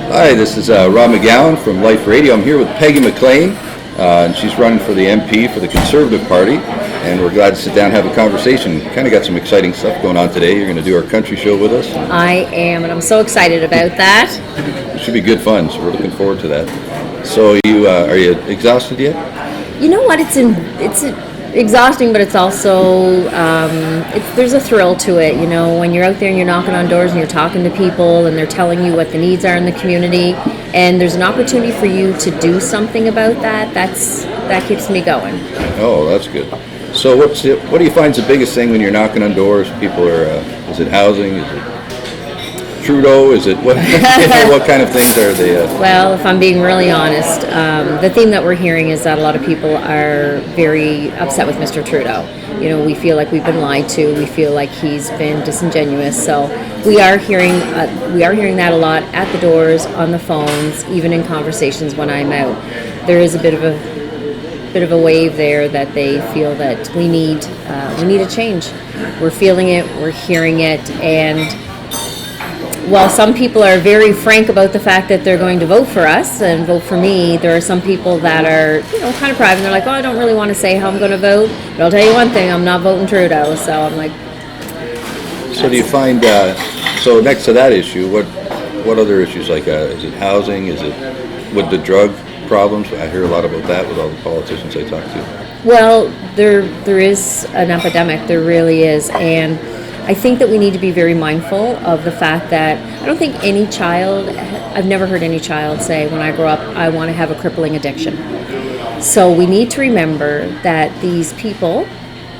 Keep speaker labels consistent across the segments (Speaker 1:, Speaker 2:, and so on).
Speaker 1: Hi, this is Rob McGowan from Life Radio. I'm here with Peggy McLean, and she's running for the MP for the Conservative Party, and we're glad to sit down and have a conversation. Kind of got some exciting stuff going on today. You're going to do our country show with us.
Speaker 2: I am, and I'm so excited about that.
Speaker 1: It should be good fun, so we're looking forward to that. So, are you exhausted yet?
Speaker 2: You know what? It's exhausting, but it's also there's a thrill to it. You know, when you're out there and you're knocking on doors and you're talking to people and they're telling you what the needs are in the community, and there's an opportunity for you to do something about that. That keeps me going.
Speaker 1: Oh, that's good. So, what do you find is the biggest thing when you're knocking on doors? People are. Is it housing? Is it Trudeau? Is it what? What kind of things are they?
Speaker 2: Well, if I'm being really honest, the theme that we're hearing is that a lot of people are very upset with Mr. Trudeau. You know, we feel like we've been lied to. We feel like he's been disingenuous. So we are hearing that a lot at the doors, on the phones, even in conversations when I'm out. There is a bit of a wave there that they feel that we need a change. We're feeling it. We're hearing it, and while some people are very frank about the fact that they're going to vote for us and vote for me, there are some people that are, kind of private. They're like, oh, I don't really want to say how I'm going to vote, but I'll tell you one thing, I'm not voting Trudeau. So I'm like...
Speaker 1: So do you find, so next to that issue, what other issues, like is it housing, is it with the drug problems? I hear a lot about that with all the politicians I talk to.
Speaker 2: Well, there is an epidemic, there really is, and I think that we need to be very mindful of the fact that I don't think any child, I've never heard any child say, when I grow up, I want to have a crippling addiction. So we need to remember that these people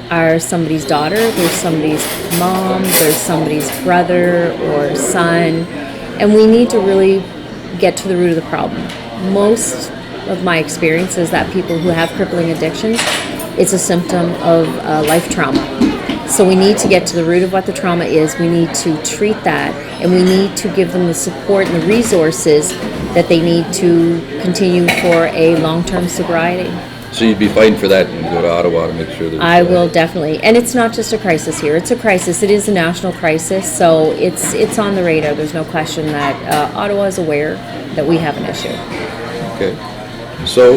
Speaker 2: are somebody's daughter, there's somebody's mom, there's somebody's brother or son, and we need to really get to the root of the problem. Most of my experience is that people who have crippling addictions, it's a symptom of life trauma. So we need to get to the root of what the trauma is. We need to treat that, and we need to give them the support and the resources that they need to continue for a long-term sobriety.
Speaker 1: So you'd be fighting for that and go to Ottawa to make sure that...
Speaker 2: I will definitely. And it's not just a crisis here. It's a crisis. It is a national crisis, so it's on the radar. There's no question that Ottawa is aware that we have an issue.
Speaker 1: Okay. So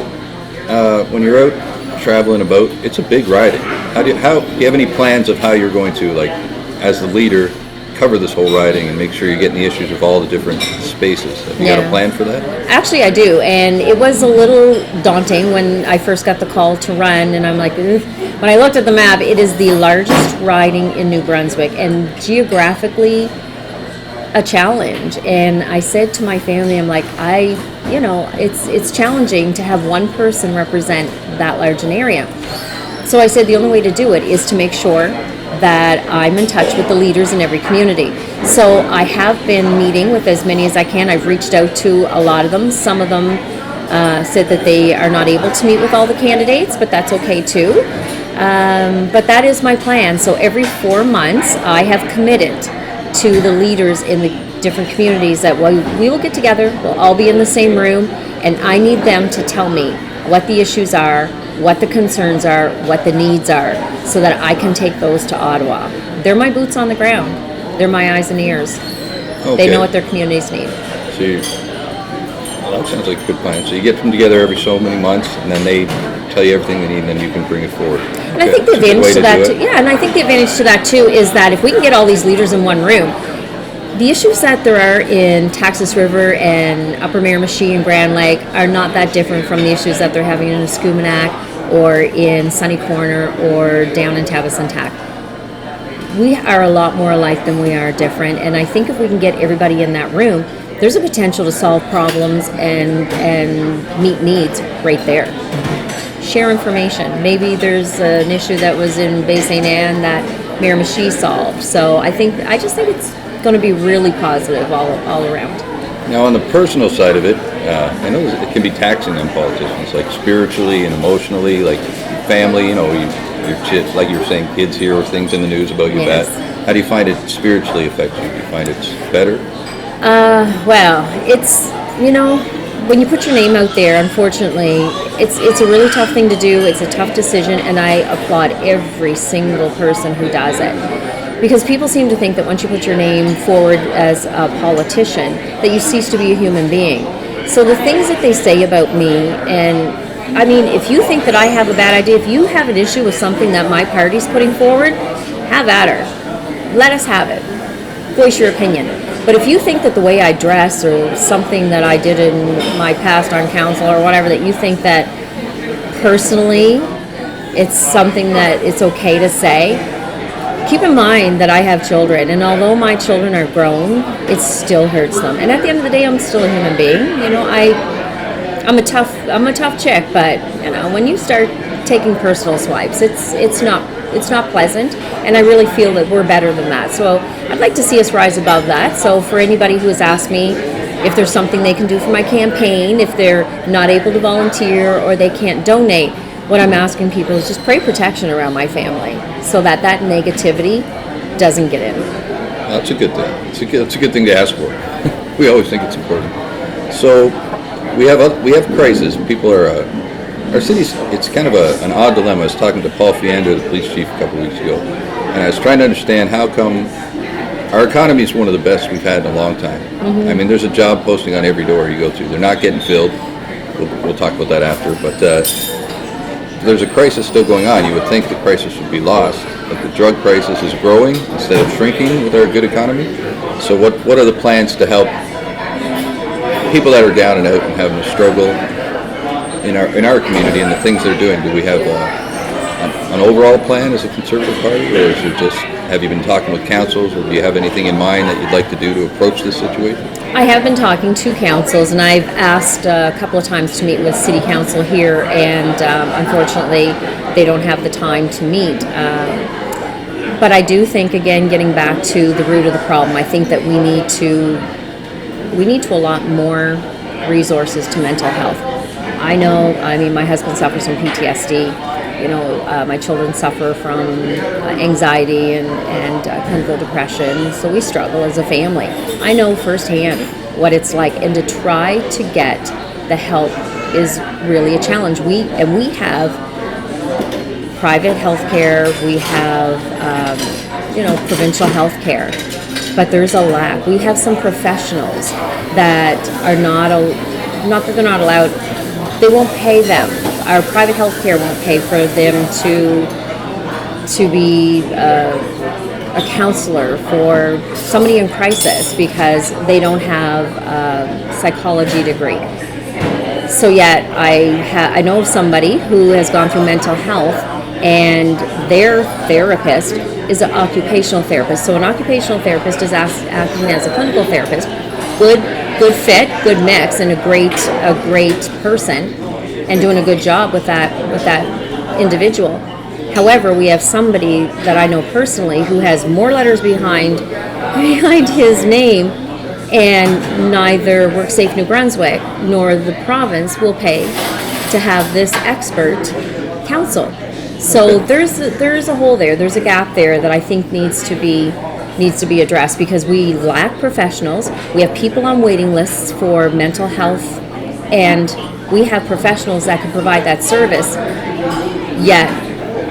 Speaker 1: when you're out traveling about, it's a big riding. Do you have any plans of how you're going to, like, as the leader, cover this whole riding and make sure you're getting the issues of all the different spaces? Have you got a plan for that?
Speaker 2: Actually, I do, and it was a little daunting when I first got the call to run, and I'm like, ugh. When I looked at the map, it is the largest riding in New Brunswick, and geographically a challenge. And I said to my family, I'm like, it's challenging to have one person represent that large an area. So I said the only way to do it is to make sure that I'm in touch with the leaders in every community. So I have been meeting with as many as I can. I've reached out to a lot of them. Some of them said that they are not able to meet with all the candidates, but that's okay too. But that is my plan. So every 4 months, I have committed to the leaders in the different communities that we will get together, we'll all be in the same room, and I need them to tell me what the issues are, what the concerns are, what the needs are, so that I can take those to Ottawa. They're my boots on the ground. They're my eyes and ears. Okay. They know what their communities need.
Speaker 1: So that sounds like a good plan. So you get them together every so many months, and then they tell you everything they need, and then you can bring it forward.
Speaker 2: And I think the advantage to that too, and I think the advantage to that too is that if we can get all these leaders in one room, the issues that there are in Texas River and Upper Miramichi and Grand Lake are not that different from the issues that they're having in Escuminac or in Sunny Corner or down in Tabasantac. We are a lot more alike than we are different, and I think if we can get everybody in that room, there's a potential to solve problems and meet needs right there. Share information. Maybe there's an issue that was in Bay St. Anne that Miramichi solved. So I just think it's going to be really positive all around.
Speaker 1: Now, on the personal side of it, I know it can be taxing on politicians, like spiritually and emotionally, like family. Your like you were saying, kids hear things in the news about you bad. How do you find it spiritually affects you? Do you find it's better?
Speaker 2: Well, it's when you put your name out there, unfortunately, it's a really tough thing to do. It's a tough decision, and I applaud every single person who does it. Because people seem to think that once you put your name forward as a politician, that you cease to be a human being. So the things that they say about me, and I mean, if you think that I have a bad idea, if you have an issue with something that my party's putting forward, have at her. Let us have it. Voice your opinion. But if you think that the way I dress or something that I did in my past on council or whatever, that you think that personally it's something that it's okay to say, keep in mind that I have children, and although my children are grown, it still hurts them. And at the end of the day, I'm still a human being. You know, I'm a tough chick, but you know, when you start taking personal swipes, it's not pleasant, and I really feel that we're better than that. So I'd like to see us rise above that. So for anybody who has asked me if there's something they can do for my campaign, if they're not able to volunteer or they can't donate, what I'm asking people is just pray protection around my family so that that negativity doesn't get in.
Speaker 1: That's a good thing. It's a good thing to ask for. We always think it's important. So we have crisis. People are our city's. It's kind of an odd dilemma. I was talking to Paul Fiander, the police chief, a couple of weeks ago, and I was trying to understand how come our economy is one of the best we've had in a long time. Mm-hmm. I mean, there's a job posting on every door you go to. They're not getting filled. We'll talk about that after, but. There's a crisis still going on. You would think the crisis would be lost, but the drug crisis is growing instead of shrinking with our good economy. So what are the plans to help people that are down and out and having a struggle in our community and the things they're doing? Do we have an overall plan as a Conservative Party, or is it just, have you been talking with councils, or do you have anything in mind that you'd like to do to approach this situation?
Speaker 2: I have been talking to councils, and I've asked a couple of times to meet with City Council here, and unfortunately they don't have the time to meet. But I do think, again, getting back to the root of the problem, I think that we need to allot more resources to mental health. I mean, my husband suffers from PTSD. You know, my children suffer from anxiety and clinical depression, so we struggle as a family. I know firsthand what it's like, and to try to get the help is really a challenge. We have private health care, we have provincial health care, but there's a lack. We have some professionals that are not that they're not allowed. They won't pay them. Our private health care won't pay for them to be a counselor for somebody in crisis because they don't have a psychology degree. So yet I know of somebody who has gone through mental health, and their therapist is an occupational therapist. So an occupational therapist is acting as a clinical therapist. Good fit, good mix, and a great person, and doing a good job with that individual. However, we have somebody that I know personally who has more letters behind his name, and neither WorkSafe New Brunswick nor the province will pay to have this expert counsel. So there's a hole there. There's a gap there that I think needs to be addressed, because we lack professionals. We have people on waiting lists for mental health, and we have professionals that can provide that service, yet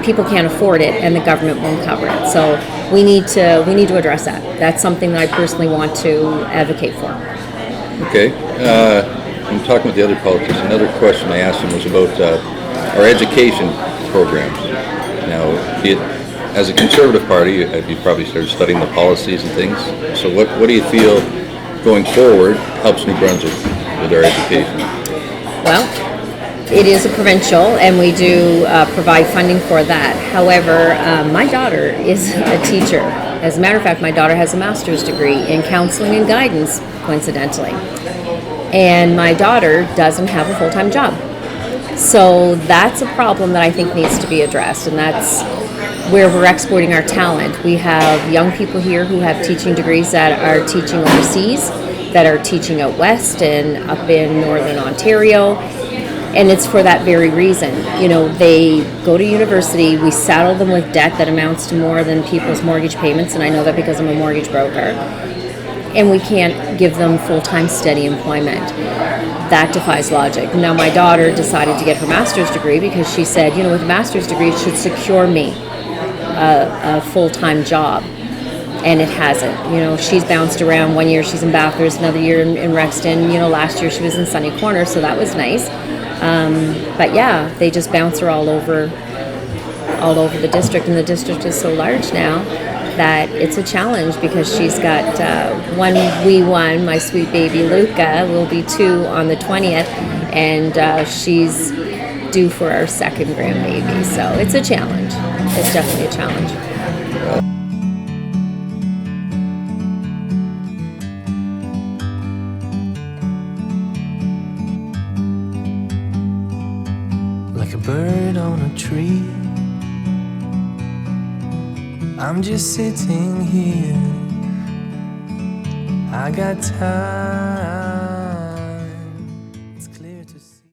Speaker 2: people can't afford it and the government won't cover it. So we need to address that. That's something that I personally want to advocate for.
Speaker 1: Okay. I'm talking with the other politicians. Another question I asked him was about our education programs. Now, as a Conservative Party, you probably started studying the policies and things. So what do you feel going forward helps New Brunswick with our education?
Speaker 2: Well, it is a provincial, and we do provide funding for that. However, my daughter is a teacher. As a matter of fact, my daughter has a master's degree in counseling and guidance, coincidentally. And my daughter doesn't have a full-time job. So that's a problem that I think needs to be addressed, and that's where we're exporting our talent. We have young people here who have teaching degrees that are teaching overseas, that are teaching out west and up in northern Ontario. And it's for that very reason. You know, they go to university, we saddle them with debt that amounts to more than people's mortgage payments, and I know that because I'm a mortgage broker. And we can't give them full-time steady employment. That defies logic. Now, my daughter decided to get her master's degree because she said, with a master's degree, it should secure me a full-time job. and it hasn't. She's bounced around. One year she's in Bathurst, another year in Rexton. Last year she was in Sunny Corner, so that was nice. But yeah, they just bounce her all over the district, and the district is so large now that it's a challenge because she's got one wee one, my sweet baby Luca, will be 2 on the 20th, and she's due for our second grandbaby. So it's a challenge. It's definitely a challenge.
Speaker 3: Like a bird on a tree, I'm just sitting here. I got time.